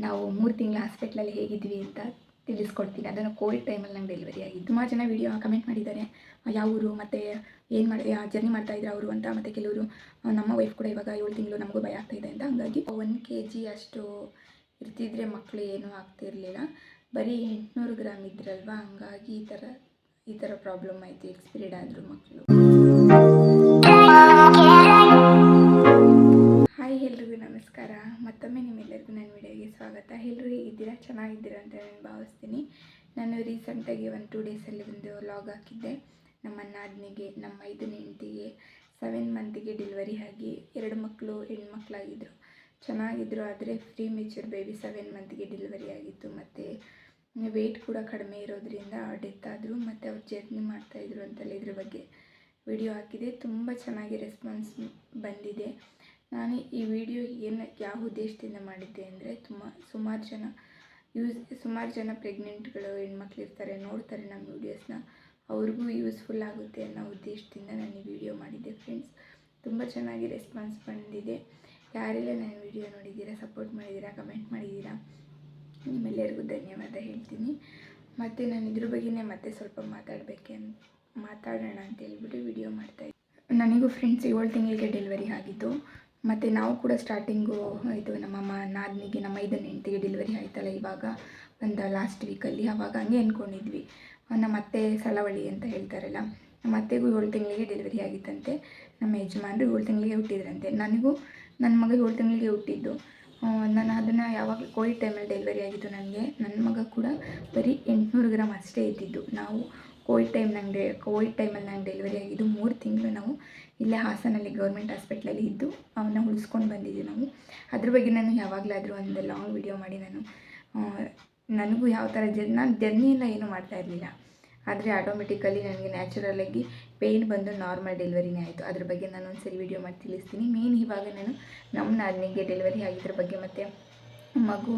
ನಾವು 3 ತಿಂಗಳ ಹಾಸ್ಪಿಟ್ಲಲ್ಲಿ ಹೇಗಿದ್ವಿ ಅಂತ ತಿಳಿಸ್ಕೊಡ್ತೀನಿ. ಅದನ್ನು ಕೋವಿಡ್ ಟೈಮಲ್ಲಿ ನಂಗೆ ಡೆಲಿವರಿ ಆಗಿದ್ದು. ಸುಮಾರು ಜನ ವಿಡಿಯೋ ಕಮೆಂಟ್ ಮಾಡಿದ್ದಾರೆ, ಯಾವ ಊರು ಮತ್ತು ಏನು ಜರ್ನಿ ಮಾಡ್ತಾಯಿದ್ರು ಅವರು ಅಂತ. ಮತ್ತು ಕೆಲವರು ನಮ್ಮ ವೈಫ್ ಕೂಡ ಇವಾಗ 7 ತಿಂಗಳು ನಮಗೂ ಭಯ ಆಗ್ತಾಯಿದೆ ಅಂತ. ಹಂಗಾಗಿ 1 kg ಅಷ್ಟು ಇರ್ತಿದ್ರೆ ಮಕ್ಕಳು ಏನೂ ಆಗ್ತಿರಲಿಲ್ಲ. ಬರೀ 800 ಗ್ರಾಮ್ ಇದ್ರಲ್ವ, ಹಂಗಾಗಿ ಈ ಥರ ಪ್ರಾಬ್ಲಮ್ ಆಯಿತು. ಎಕ್ಸ್ಪೈರ್ಡ್ ಆದರು ಮಕ್ಕಳು. ಹಾಯ್, ಎಲ್ರಿಗೂ ನಮಸ್ಕಾರ. ಮತ್ತೊಮ್ಮೆ ನಿಮ್ಮೆಲ್ಲರಿಗೂ ನನ್ನ ವಿಡಿಯೋಗೆ ಸ್ವಾಗತ. ಎಲ್ಲರೂ ಹೇಗಿದ್ದೀರಾ? ಚೆನ್ನಾಗಿದ್ದೀರಾ ಅಂತ ನಾನು ಭಾವಿಸ್ತೀನಿ. ನಾನು ರೀಸೆಂಟಾಗಿ 1-2 ಡೇಸಲ್ಲಿ ಒಂದು ವ್ಲಾಗ್ ಹಾಕಿದ್ದೆ. ನಮ್ಮ ನಾದಿನಿಗೆ, ನಮ್ಮ 5ನೇ ಹೆಂಡತಿಗೆ 7 ಮಂತಿಗೆ ಡೆಲಿವರಿ ಆಗಿ 2 ಮಕ್ಕಳು ಹೆಣ್ಮಕ್ಳಾಗಿದ್ದರು. ಚೆನ್ನಾಗಿದ್ದರು. ಆದರೆ ಪ್ರೀ ಮೆಚೂರ್ ಬೇಬಿ 7 ಮಂತಿಗೆ ಡೆಲಿವರಿ ಆಗಿತ್ತು. ಮತ್ತು ವೆಯ್ಟ್ ಕೂಡ ಕಡಿಮೆ ಇರೋದ್ರಿಂದ ಡೆತ್ ಆದರು. ಮತ್ತು ಅವ್ರು ಜರ್ನಿ ಮಾಡ್ತಾಯಿದ್ರು ಅಂತೆಲ್ಲ ಇದ್ರ ಬಗ್ಗೆ ವಿಡಿಯೋ ಹಾಕಿದೆ. ತುಂಬ ಚೆನ್ನಾಗಿ ರೆಸ್ಪಾನ್ಸ್ ಬಂದಿದೆ. ನಾನು ಈ ವಿಡಿಯೋ ಯಾವ ಉದ್ದೇಶದಿಂದ ಮಾಡಿದ್ದೆ ಅಂದರೆ, ಸುಮಾರು ಜನ ಪ್ರೆಗ್ನೆಂಟ್ಗಳು ಹೆಣ್ಮಕ್ಳು ಇರ್ತಾರೆ, ನೋಡ್ತಾರೆ ನಮ್ಮ ವೀಡಿಯೋಸ್ನ, ಅವ್ರಿಗೂ ಯೂಸ್ಫುಲ್ ಆಗುತ್ತೆ ಅನ್ನೋ ಉದ್ದೇಶದಿಂದ ನಾನು ಈ ವಿಡಿಯೋ ಮಾಡಿದ್ದೆ ಫ್ರೆಂಡ್ಸ್. ತುಂಬ ಚೆನ್ನಾಗಿ ರೆಸ್ಪಾನ್ಸ್ ಬಂದಿದೆ. ಯಾರೆಲ್ಲ ನನ್ನ ವಿಡಿಯೋ ನೋಡಿದ್ದೀರಾ, ಸಪೋರ್ಟ್ ಮಾಡಿದ್ದೀರಾ, ಕಮೆಂಟ್ ಮಾಡಿದ್ದೀರಾ, ನಿಮ್ಮೆಲ್ಲರಿಗೂ ಧನ್ಯವಾದ ಹೇಳ್ತೀನಿ. ಮತ್ತು ನಾನು ಇದ್ರ ಬಗ್ಗೆನೇ ಮತ್ತೆ ಸ್ವಲ್ಪ ಮಾತಾಡೋಣ ಅಂತ ಹೇಳ್ಬಿಟ್ಟು ವಿಡಿಯೋ ಮಾಡ್ತಾಯಿದ್ದೆ. ನನಗೂ ಫ್ರೆಂಡ್ಸ್ 7 ತಿಂಗಳಿಗೆ ಡೆಲಿವರಿ ಆಗಿದ್ದು. ಮತ್ತು ನಾವು ಕೂಡ ಸ್ಟಾರ್ಟಿಂಗು ಇದು ನಮ್ಮ ನಾದಿನಿಗೆ, ನಮ್ಮ 5ನೇ ಹೆಂಡತಿಗೆ ಡೆಲಿವರಿ ಆಯ್ತಲ್ಲ ಇವಾಗ ಒಂದು ಲಾಸ್ಟ್ ವೀಕಲ್ಲಿ, ಆವಾಗ ಹಂಗೆ ಅಂದ್ಕೊಂಡಿದ್ವಿ. ನಮ್ಮ ಅತ್ತೆ ಸಲವಳ್ಳಿ ಅಂತ ಹೇಳ್ತಾರಲ್ಲ, ನಮ್ಮ ಅತ್ತೆಗೂ 7 ತಿಂಗಳಿಗೆ ಡೆಲಿವರಿ ಆಗಿತ್ತಂತೆ. ನಮ್ಮ ಯಜಮಾನರು 7 ತಿಂಗಳಿಗೆ ಹುಟ್ಟಿದ್ರಂತೆ. ನನಗೂ ನನ್ನ ಮಗ 7 ತಿಂಗಳಿಗೆ ಹುಟ್ಟಿದ್ದು. ನಾನು ಅದನ್ನು ಯಾವಾಗ ಕೋವಿಡ್ ಟೈಮಲ್ಲಿ ಡೆಲಿವರಿ ಆಗಿದ್ದು ನನಗೆ. ನನ್ನ ಮಗ ಕೂಡ ಬರೀ 800 ಗ್ರಾಮ್ ಅಷ್ಟೇ ಇದ್ದಿದ್ದು. ನಾವು ಕೋವಿಡ್ ಟೈಮಲ್ಲಿ ನಂಗೆ ಡೆಲಿವರಿ ಆಗಿದ್ದು. 3 ತಿಂಗಳು ನಾವು ಇಲ್ಲೇ ಹಾಸನಲ್ಲಿ ಗೌರ್ಮೆಂಟ್ ಹಾಸ್ಪಿಟ್ಲಲ್ಲಿ ಇದ್ದು ಅವನ್ನ ಉಳಿಸ್ಕೊಂಡು ಬಂದಿದ್ದೀವಿ ನಾವು. ಅದ್ರ ಬಗ್ಗೆ ನಾನು ಯಾವಾಗಲಾದರೂ ಒಂದು ಲಾಂಗ್ ವಿಡಿಯೋ ಮಾಡಿ ನನಗೂ ಯಾವ ಥರ ನಾನು ಜರ್ನಿ ಎಲ್ಲ ಏನೂ ಮಾಡ್ತಾ ಇರಲಿಲ್ಲ. ಆದರೆ ಆಟೋಮೆಟಿಕಲಿ ನನಗೆ ನ್ಯಾಚುರಲಾಗಿ ಪೇಯ್ನ್ ಬಂದು ನಾರ್ಮಲ್ ಡೆಲಿವರಿನೇ ಆಯಿತು. ಅದ್ರ ಬಗ್ಗೆ ನಾನು ಒಂದು ಸರಿ ವಿಡಿಯೋ ಮಾಡಿ ತಿಳಿಸ್ತೀನಿ. ಮೇನ್ ಇವಾಗ ನಾನು ನಮ್ಮ ನಾದಿನಿಗೆ ಡೆಲಿವರಿ ಆಗಿದ್ರ ಬಗ್ಗೆ, ಮತ್ತು ಮಗು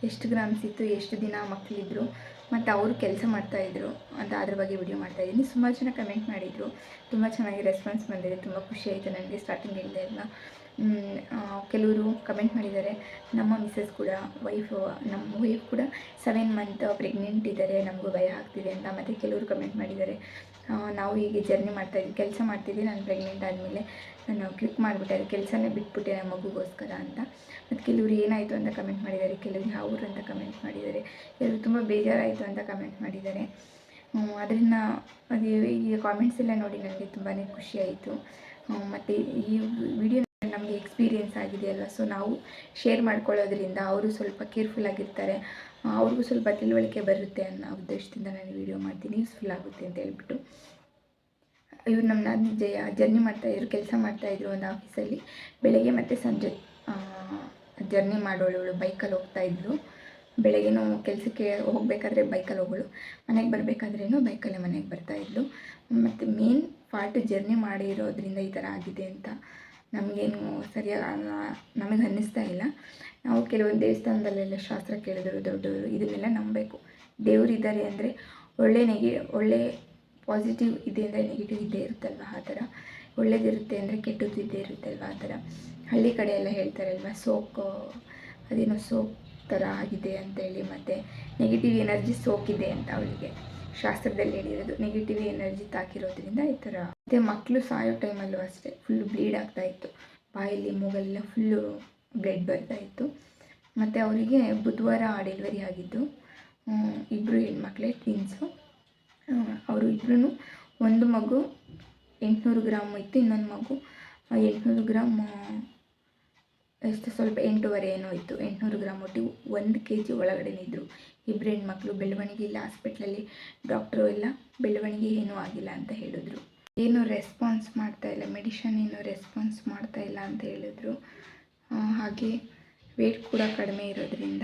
ಎಷ್ಟು ಗ್ರಾಮ್ಸ್ ಇತ್ತು, ಎಷ್ಟು ದಿನ ಮಕ್ಕಳಿದ್ರು, ಮತ್ತು ಅವರು ಕೆಲಸ ಮಾಡ್ತಾಯಿದ್ರು ಅಂತ ಅದ್ರ ಬಗ್ಗೆ ವಿಡಿಯೋ ಮಾಡ್ತಾಯಿದ್ದೀನಿ. ಸುಮಾರು ಜನ ಕಮೆಂಟ್ ಮಾಡಿದರು, ತುಂಬ ಚೆನ್ನಾಗಿ ರೆಸ್ಪಾನ್ಸ್ ಬಂದಿದೆ. ತುಂಬ ಖುಷಿ ಆಯಿತು ನನಗೆ. ಸ್ಟಾರ್ಟಿಂಗ್ ಹೇಳಿದೆ ಅಲ್ವಾ, ಕೆಲವರು ಕಮೆಂಟ್ ಮಾಡಿದ್ದಾರೆ. ನಮ್ಮ ಮಿಸ್ಸಸ್ ಕೂಡ ನಮ್ಮ ವೈಫ್ ಕೂಡ 7 ಮಂತ್ ಪ್ರೆಗ್ನೆಂಟ್ ಇದ್ದಾರೆ, ನಮಗೂ ಭಯ ಆಗ್ತಿದೆ ಅಂತ. ಮತ್ತು ಕೆಲವರು ಕಮೆಂಟ್ ಮಾಡಿದ್ದಾರೆ, ನಾವು ಹೀಗೆ ಜರ್ನಿ ಮಾಡ್ತಾಯಿದ್ವಿ, ಕೆಲಸ ಮಾಡ್ತಿದ್ವಿ, ನಾನು ಪ್ರೆಗ್ನೆಂಟ್ ಆದಮೇಲೆ ನಾನು ಕ್ವಿಕ್ ಮಾಡಿಬಿಟ್ಟೆ, ಅದು ಕೆಲಸನೇ ಬಿಟ್ಬಿಟ್ಟೆ ನಮ್ಮ ಮಗುಗೋಸ್ಕರ ಅಂತ. ಮತ್ತು ಕೆಲವರು ಏನಾಯಿತು ಅಂತ ಕಮೆಂಟ್ ಮಾಡಿದ್ದಾರೆ, ಕೆಲವರು ಯಾವ ಊರು ಅಂತ ಕಮೆಂಟ್ ಮಾಡಿದ್ದಾರೆ, ಕೆಲವರು ತುಂಬ ಬೇಜಾರಾಯಿತು ಅಂತ ಕಮೆಂಟ್ ಮಾಡಿದ್ದಾರೆ. ಅದರಿಂದ ಈ ಕಾಮೆಂಟ್ಸ್ ಎಲ್ಲ ನೋಡಿ ನನಗೆ ತುಂಬಾ ಖುಷಿಯಾಯಿತು. ಮತ್ತು ಈ ವಿಡಿಯೋ ನಮಗೆ ಎಕ್ಸ್ಪೀರಿಯೆನ್ಸ್ ಆಗಿದೆ ಅಲ್ವ, ಸೊ ನಾವು ಶೇರ್ ಮಾಡ್ಕೊಳ್ಳೋದ್ರಿಂದ ಅವರು ಸ್ವಲ್ಪ ಕೇರ್ಫುಲ್ ಆಗಿರ್ತಾರೆ, ಅವ್ರಿಗೂ ಸ್ವಲ್ಪ ತಿಳುವಳಿಕೆ ಬರುತ್ತೆ ಅನ್ನೋ ಉದ್ದೇಶದಿಂದ ನಾನು ವಿಡಿಯೋ ಮಾಡ್ತೀನಿ, ಯೂಸ್ಫುಲ್ ಆಗುತ್ತೆ ಅಂತ ಹೇಳ್ಬಿಟ್ಟು. ಇವ್ರು ನಮ್ಮ ನಾದಿನಿ ಜರ್ನಿ ಮಾಡ್ತಾಯಿದ್ರು, ಕೆಲಸ ಮಾಡ್ತಾಯಿದ್ರು ಒಂದು ಆಫೀಸಲ್ಲಿ. ಬೆಳಗ್ಗೆ ಮತ್ತು ಸಂಜೆ ಜರ್ನಿ ಮಾಡೋಳು ಬೈಕಲ್ಲಿ ಹೋಗ್ತಾಯಿದ್ರು. ಬೆಳಗ್ಗೆನೂ ಕೆಲಸಕ್ಕೆ ಹೋಗಬೇಕಾದ್ರೆ ಬೈಕಲ್ಲಿ ಹೋಗೋಳು, ಮನೆಗೆ ಬರಬೇಕಾದ್ರೇನು ಬೈಕಲ್ಲೇ ಮನೆಗೆ ಬರ್ತಾಯಿದ್ಲು. ಮತ್ತು ಮೇನ್ ಪಾರ್ಟ್ ಜರ್ನಿ ಮಾಡಿರೋದ್ರಿಂದ ಈ ಥರ ಆಗಿದೆ ಅಂತ ನಮಗೇನು ಸರಿಯಾಗಿ ನಮಗೆ ಅನ್ನಿಸ್ತಾ ಇಲ್ಲ. ನಾವು ಕೆಲವೊಂದು ದೇವಸ್ಥಾನದಲ್ಲೆಲ್ಲ ಶಾಸ್ತ್ರ ಕೇಳಿದ್ರು ದೊಡ್ಡವರು, ಇದನ್ನೆಲ್ಲ ನಂಬಬೇಕು. ದೇವರಿದ್ದಾರೆ ಅಂದರೆ ಒಳ್ಳೆ ಪಾಸಿಟಿವ್ ಇದೆ ಅಂದರೆ ನೆಗೆಟಿವ್ ಇದ್ದೇ ಇರುತ್ತಲ್ವ, ಆ ಥರ ಒಳ್ಳೇದಿರುತ್ತೆ ಅಂದರೆ ಕೆಟ್ಟದ್ದು ಇದ್ದೇ ಇರುತ್ತಲ್ವ, ಆ ಥರ. ಹಳ್ಳಿ ಕಡೆ ಎಲ್ಲ ಹೇಳ್ತಾರಲ್ವ, ಅದೇನೋ ಸೋಕ್ ಥರ ಆಗಿದೆ ಅಂತೇಳಿ, ಮತ್ತು ನೆಗೆಟಿವ್ ಎನರ್ಜಿ ಸೋಕಿದೆ ಅಂತ ಅವಳಿಗೆ ಶಾಸ್ತ್ರದಲ್ಲಿ ಹೇಳಿರೋದು. ನೆಗೆಟಿವ್ ಎನರ್ಜಿ ತಾಕಿರೋದ್ರಿಂದ ಈ ಥರ. ಮತ್ತು ಮಕ್ಕಳು ಸಾಯೋ ಟೈಮಲ್ಲೂ ಅಷ್ಟೇ ಫುಲ್ಲು ಬ್ಲೀಡ್ ಆಗ್ತಾಯಿತ್ತು, ಬಾಯಲ್ಲಿ ಮೂಗಲ್ಲೆಲ್ಲ ಫುಲ್ಲು ಬ್ಲಡ್ ಬರ್ತಾಯಿತ್ತು. ಮತ್ತು ಅವರಿಗೆ ಬುಧವಾರ ಡೆಲಿವರಿ ಆಗಿದ್ದು. 2 ಹೆಣ್ಮಕ್ಳೇ, ಟ್ವಿನ್ಸು. ಅವರು ಇಬ್ಬರೂ, ಒಂದು ಮಗು 800 ಗ್ರಾಮ್ ಇತ್ತು, ಇನ್ನೊಂದು ಮಗು 800 ಗ್ರಾಮ್ ಎಷ್ಟು ಸ್ವಲ್ಪ 8.5 ಏನೋ ಇತ್ತು. 800 ಗ್ರಾಮ್ ಒಟ್ಟು 1 kg ಒಳಗಡೆನೇ ಇದ್ದರು. 2 ಹೆಣ್ಮಕ್ಳು. ಬೆಳವಣಿಗೆ ಇಲ್ಲ ಹಾಸ್ಪಿಟ್ಲಲ್ಲಿ, ಡಾಕ್ಟ್ರು ಎಲ್ಲ ಬೆಳವಣಿಗೆ ಏನೂ ಆಗಿಲ್ಲ ಅಂತ ಹೇಳಿದ್ರು. ಏನೂ ರೆಸ್ಪಾನ್ಸ್ ಮಾಡ್ತಾಯಿಲ್ಲ, ಮೆಡಿಷನ್ ಏನೂ ರೆಸ್ಪಾನ್ಸ್ ಮಾಡ್ತಾಯಿಲ್ಲ ಅಂತ ಹೇಳಿದ್ರು. ಹಾಗೆ ವೇಟ್ ಕೂಡ ಕಡಿಮೆ ಇರೋದ್ರಿಂದ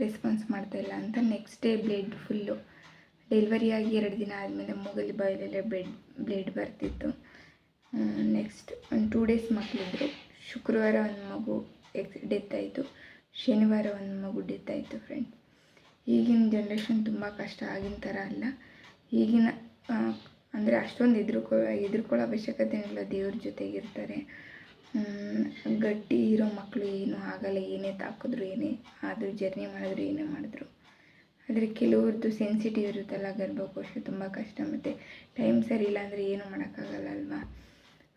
ರೆಸ್ಪಾನ್ಸ್ ಮಾಡ್ತಾಯಿಲ್ಲ ಅಂತ. Next day blood full, delivery ಆಗಿ 2 ದಿನ ಆದಮೇಲೆ ಮೂಗಲ್ಲಿ ಬಾಯಲ್ಲೆಲ್ಲ ಬ್ಲಡ್ ಬರ್ತಿತ್ತು. ನೆಕ್ಸ್ಟ್ ಒಂದು 2 ಡೇಸ್ ಮಕ್ಕಳಿದ್ರು. ಶುಕ್ರವಾರ ಒಂದು ಮಗು ಡೆತ್ ಆಯಿತು, ಶನಿವಾರ ಒಂದು ಮಗು ಡೆತ್ ಆಯಿತು ಫ್ರೆಂಡ್. ಈಗಿನ ಜನ್ರೇಷನ್ ತುಂಬ ಕಷ್ಟ, ಆಗಿನ ಥರ ಅಲ್ಲ. ಈಗಿನ ಅಂದರೆ ಅಷ್ಟೊಂದು ಹೆದರ್ಕೊಳ್ಳೋ ಅವಶ್ಯಕತೆ ಇಲ್ಲ, ದೇವ್ರ ಜೊತೆಗಿರ್ತಾರೆ. ಗಟ್ಟಿ ಇರೋ ಮಕ್ಕಳು ಏನೂ ಆಗಲ್ಲ, ಏನೇ ತಾಕಿದ್ರು ಏನೇ ಆದರೂ ಜರ್ನಿ ಮಾಡಿದ್ರು ಏನೇ ಮಾಡಿದ್ರು. ಆದರೆ ಕೆಲವ್ರದ್ದು ಸೆನ್ಸಿಟಿವ್ ಇರುತ್ತಲ್ಲ, ಗರ್ಭಕೋಶ ತುಂಬ ಕಷ್ಟ, ಮತ್ತು ಟೈಮ್ ಸರಿ ಇಲ್ಲ ಅಂದರೆ ಏನೂ ಮಾಡೋಕ್ಕಾಗಲ್ಲ ಅಲ್ವಾ.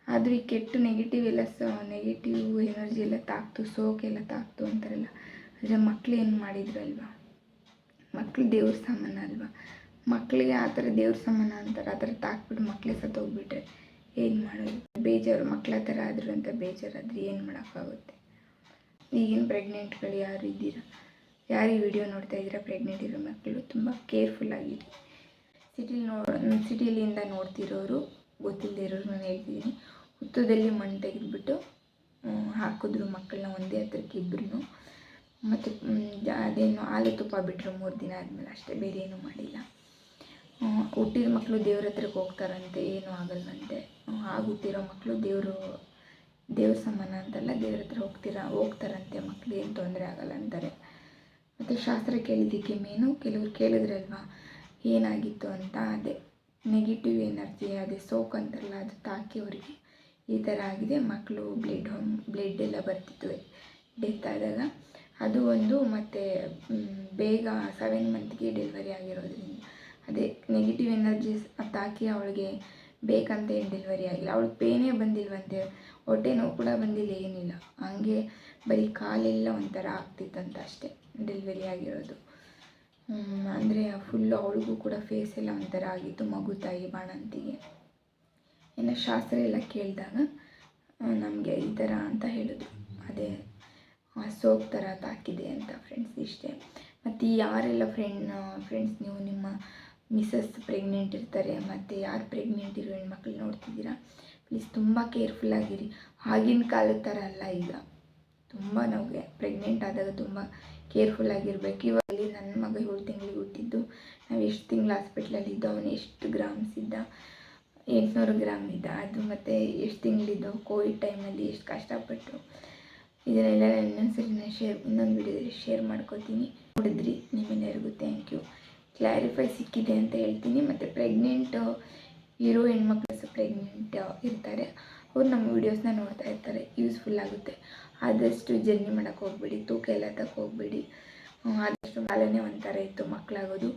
ಆದರೂ ಈ ಕೆಟ್ಟು ನೆಗೆಟಿವ್ ಎನರ್ಜಿ ಎಲ್ಲ ತಾಕ್ತು, ಸೋಕೆಲ್ಲ ತಾಕ್ತು ಅಂತಾರಲ್ಲ, ಆದರೆ ಮಕ್ಕಳು ಏನು ಮಾಡಿದ್ರು ಅಲ್ವಾ. ಮಕ್ಕಳು ದೇವ್ರ ಸಾಮಾನ ಅಲ್ವಾ. ಮಕ್ಕಳಿಗೆ ಆ ಥರ ದೇವ್ರ ಸಾಮಾನ ಅಂತಾರೆ, ಆ ಥರ ತಾಕ್ಬಿಟ್ಟು ಮಕ್ಕಳೇ ಸತ್ತೋಗ್ಬಿಟ್ರೆ ಏನು ಮಾಡೋದು. ಬೇಜಾರು, ಮಕ್ಕಳ ಥರ ಆದರು ಅಂತ ಬೇಜಾರಾದರೆ ಏನು ಮಾಡೋಕ್ಕಾಗುತ್ತೆ. ಈಗಿನ ಪ್ರೆಗ್ನೆಂಟ್ಗಳು ಯಾರು ಇದ್ದೀರಾ, ಯಾರು ಈ ವಿಡಿಯೋ ನೋಡ್ತಾ ಇದ್ದೀರಾ, ಪ್ರೆಗ್ನೆಂಟ್ ಇರೋ ಮಕ್ಕಳು ತುಂಬ ಕೇರ್ಫುಲ್ಲಾಗಿರಿ. ಸಿಟಿಲಿಂದ ನೋಡ್ತಿರೋರು, ಗೊತ್ತಿಲ್ಲದೆ ಇರೋರು ನಾನು ಹೇಳ್ತಿದ್ದೀನಿ, ಹುತ್ತದಲ್ಲಿ ಮಣ್ಣು ತೆಗೆದುಬಿಟ್ಟು ಹಾಕಿದ್ರು ಮಕ್ಕಳನ್ನ ಒಂದೇ ಹತ್ರಕ್ಕೆ ಇಬ್ಬರೂ. ಮತ್ತು ಅದೇನು ಹಾಲು ತುಪ್ಪ ಬಿಟ್ಟರು 3 ದಿನ ಆದಮೇಲೆ, ಅಷ್ಟೇ, ಬೇರೆ ಏನೂ ಮಾಡಿಲ್ಲ. ಹುಟ್ಟಿದ ಮಕ್ಕಳು ದೇವ್ರ ಹತ್ರಕ್ಕೆ ಹೋಗ್ತಾರಂತೆ, ಏನೂ ಆಗಲ್ವಂತೆ. ಹುಟ್ಟಿರೋ ಮಕ್ಕಳು ದೇವ್ರ ಸಮಾನ ಅಂತಲ್ಲ, ದೇವ್ರ ಹತ್ರ ಹೋಗ್ತಾರಂತೆ ಮಕ್ಕಳು, ಏನು ತೊಂದರೆ ಆಗಲ್ಲ ಅಂತಾರೆ. ಮತ್ತು ಶಾಸ್ತ್ರ ಕೇಳಿದ್ದಕ್ಕೆ ಮೇನು ಕೆಲವ್ರು ಕೇಳಿದ್ರಲ್ವ ಏನಾಗಿತ್ತು ಅಂತ, ಅದೇ ನೆಗೆಟಿವ್ ಎನರ್ಜಿ, ಅದೇ ಸೋಕ್ ಅಂತಾರಲ್ಲ, ಅದು ತಾಕಿ ಅವರಿಗೆ ಈ ಥರ ಆಗಿದೆ. ಮಕ್ಕಳು ಬ್ಲಡ್ ಎಲ್ಲ ಬರ್ತಿತ್ತು ಡೆತ್ ಆದಾಗ, ಅದು ಒಂದು. ಮತ್ತು ಬೇಗ 7 ಮಂತ್ಗೆ ಡೆಲಿವರಿ ಆಗಿರೋದ್ರಿಂದ, ಅದೇ ನೆಗೆಟಿವ್ ಎನರ್ಜೀಸ್ ತಾಕಿ ಅವಳಿಗೆ ಬೇಕಂತ ಏನು ಡೆಲಿವರಿ ಆಗಿಲ್ಲ. ಅವಳಿಗೆ ಪೇನೇ ಬಂದಿಲ್ವಂತೆ, ಹೊಟ್ಟೆ ನೋವು ಕೂಡ ಬಂದಿಲ್ಲ, ಏನಿಲ್ಲ. ಹಂಗೆ ಬರೀ ಕಾಲೆಲ್ಲ ಒಂಥರ ಆಗ್ತಿತ್ತಂತ ಅಷ್ಟೇ ಡೆಲಿವರಿ ಆಗಿರೋದು. ಅಂದರೆ ಫುಲ್ಲು ಅವಳಿಗೂ ಕೂಡ ಫೇಸ್ ಎಲ್ಲ ಒಂಥರ ಆಗಿತ್ತು, ಮಗು ತಾಯಿ ಬಾಣಂತಿಗೆ. ಇನ್ನು ಶಾಸ್ತ್ರ ಎಲ್ಲ ಕೇಳಿದಾಗ ನಮಗೆ ಈ ಥರ ಅಂತ ಹೇಳಿದ್ರು, ಅದೇ ಸೋಕ್ ಥರ ತಾಕಿದೆ ಅಂತ ಫ್ರೆಂಡ್ಸ್. ಇಷ್ಟೇ. ಮತ್ತು ಯಾರೆಲ್ಲ ಫ್ರೆಂಡ್ಸ್ ನೀವು ನಿಮ್ಮ ಮಿಸಸ್ ಪ್ರೆಗ್ನೆಂಟ್ ಇರ್ತಾರೆ, ಮತ್ತು ಯಾರು ಪ್ರೆಗ್ನೆಂಟ್ ಇರೋ ಹೆಣ್ಮಕ್ಳು ನೋಡ್ತಿದ್ದೀರಾ, ಪ್ಲೀಸ್ ತುಂಬ ಕೇರ್ಫುಲ್ಲಾಗಿರಿ. ಆಗಿನ ಕಾಲದ ಥರ ಅಲ್ಲ ಈಗ. ತುಂಬ ನಮಗೆ ಪ್ರೆಗ್ನೆಂಟ್ ಆದಾಗ ತುಂಬ ಕೇರ್ಫುಲ್ಲಾಗಿರ್ಬೇಕು. ಇವಾಗ ನನ್ನ ಮಗ 7 ತಿಂಗಳಿಗೆ ಹುಟ್ಟಿದ್ದು, ನಾವು ಎಷ್ಟು ತಿಂಗಳು ಹಾಸ್ಪಿಟ್ಲಲ್ಲಿ ಇದ್ದೋ, ಅವನು ಎಷ್ಟು ಗ್ರಾಮ್ಸ್ ಇದ್ದ, 800 ಗ್ರಾಮ್ ಇದ್ದ. ಅದು ಮತ್ತು ಎಷ್ಟು ತಿಂಗಳಿದ್ದು, ಕೋವಿಡ್ ಟೈಮಲ್ಲಿ ಎಷ್ಟು ಕಷ್ಟಪಟ್ಟು. ಇದನ್ನೆಲ್ಲ ಇನ್ನೊಂದು ವಿಡಿಯೋದಲ್ಲಿ ಶೇರ್ ಮಾಡ್ಕೋತೀನಿ. ನೋಡಿದ್ರಿ, ನಿಮ್ಮೆಲ್ಲರಿಗೂ ಥ್ಯಾಂಕ್ ಯು. ಕ್ಲಾರಿಫೈ ಸಿಕ್ಕಿದೆ ಅಂತ ಹೇಳ್ತೀನಿ. ಮತ್ತು ಪ್ರೆಗ್ನೆಂಟ್ ಇರೋ ಹೆಣ್ಮಕ್ಳು ಪ್ರೆಗ್ನೆಂಟ್ ಇರ್ತಾರೆ, ಅವ್ರು ನಮ್ಮ ವೀಡಿಯೋಸ್ನ ನೋಡ್ತಾ ಇರ್ತಾರೆ, ಯೂಸ್ಫುಲ್ ಆಗುತ್ತೆ. ಆದಷ್ಟು ಜರ್ನಿ ಮಾಡೋಕ್ಕೆ ಹೋಗಬೇಡಿ, ತೂಕ ಎಲ್ಲ ಹೋಗಬೇಡಿ. ಆದಷ್ಟು ಕಾಲನೇ ಒಂಥರ ಇತ್ತು ಮಕ್ಕಳಾಗೋದು.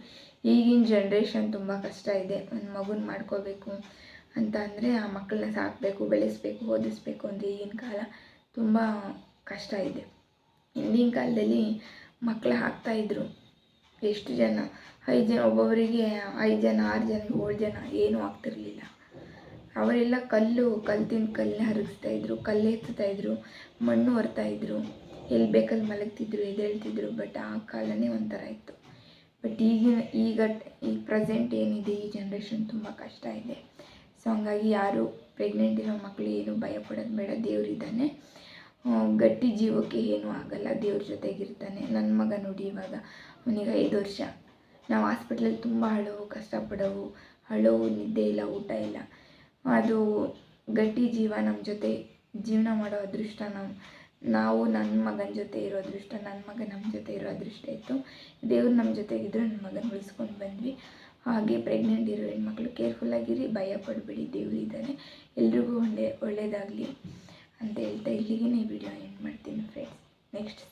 ಈಗಿನ ಜನ್ರೇಷನ್ ತುಂಬ ಕಷ್ಟ ಇದೆ. ಒಂದು ಮಗುನ ಮಾಡ್ಕೋಬೇಕು ಅಂತ ಅಂದರೆ, ಆ ಮಕ್ಕಳನ್ನ ಸಾಕಬೇಕು, ಬೆಳೆಸಬೇಕು, ಓದಿಸ್ಬೇಕು ಅಂದರೆ ಈಗಿನ ಕಾಲ ತುಂಬ ಕಷ್ಟ ಇದೆ. ಹಿಂದಿನ ಕಾಲದಲ್ಲಿ ಮಕ್ಕಳು ಹಾಕ್ತಾಯಿದ್ರು, ಎಷ್ಟು ಜನ, 5 ಜನ, ಒಬ್ಬೊಬ್ಬರಿಗೆ 5 ಜನ, 6 ಜನ, 7 ಜನ, ಏನೂ ಆಗ್ತಿರಲಿಲ್ಲ. ಅವರೆಲ್ಲ ಕಲ್ಲನ್ನ ಹರಗಿಸ್ತಾಯಿದ್ರು, ಕಲ್ಲು ಎತ್ತುತ್ತಾಯಿದ್ರು, ಮಣ್ಣು ಹೊರ್ತಾಯಿದ್ರು, ಎಲ್ಲಿ ಬೇಕಲ್ಲಿ ಮಲಗ್ತಿದ್ರು, ಎದ್ದೇಳ್ತಿದ್ರು. ಬಟ್ ಆ ಕಾಲನೇ ಒಂಥರ ಇತ್ತು. ಬಟ್ ಈಗ ಪ್ರೆಸೆಂಟ್ ಏನಿದೆ, ಈ ಜನ್ರೇಷನ್ ತುಂಬ ಕಷ್ಟ ಇದೆ. ಸೊ ಹಂಗಾಗಿ ಯಾರು ಪ್ರೆಗ್ನೆಂಟ್ ಇರೋ ಮಕ್ಕಳು ಏನು ಭಯ ಪಡೋದು ಬೇಡ, ದೇವರಿದ್ದಾನೆ. ಗಟ್ಟಿ ಜೀವಕ್ಕೆ ಏನೂ ಆಗಲ್ಲ, ದೇವ್ರ ಜೊತೆಗಿರ್ತಾನೆ. ನನ್ನ ಮಗ ನೋಡಿ, ಇವಾಗ ಅವನಿಗೆ 5 ವರ್ಷ. ನಾವು ಹಾಸ್ಪಿಟ್ಲಲ್ಲಿ ತುಂಬ ಕಷ್ಟಪಡೋವು, ನಿದ್ದೆ ಇಲ್ಲ, ಊಟ ಇಲ್ಲ. ಅದು ಗಟ್ಟಿ ಜೀವ ನಮ್ಮ ಜೊತೆ ಜೀವನ ಮಾಡೋ ಅದೃಷ್ಟ ನಾವು ನನ್ನ ಮಗನ ಜೊತೆ ಇರೋ ಅದೃಷ್ಟ, ನನ್ನ ಮಗ ನಮ್ಮ ಜೊತೆ ಇರೋ ಅದೃಷ್ಟ ಇತ್ತು. ದೇವ್ರು ನಮ್ಮ ಜೊತೆಗಿದ್ರು ನನ್ನ ಮಗನ ಉಳಿಸ್ಕೊಂಡು ಬಂದ್ವಿ. ಹಾಗೆ ಪ್ರೆಗ್ನೆಂಟ್ ಇರೋ ಹೆಣ್ಮಕ್ಳು ಕೇರ್ಫುಲ್ಲಾಗಿರಿ, ಭಯ ಪಡಬೇಡಿ, ದೇವರಿದ್ದಾರೆ. ಎಲ್ರಿಗೂ ಒಳ್ಳೆಯದಾಗಲಿ ಅಂತ ಹೇಳ್ತಾ ಇಲ್ಲಿಗೆ ಈ ವಿಡಿಯೋ ಎಂಡ್ ಮಾಡ್ತೀನಿ ಫ್ರೆಂಡ್ಸ್. ನೆಕ್ಸ್ಟ್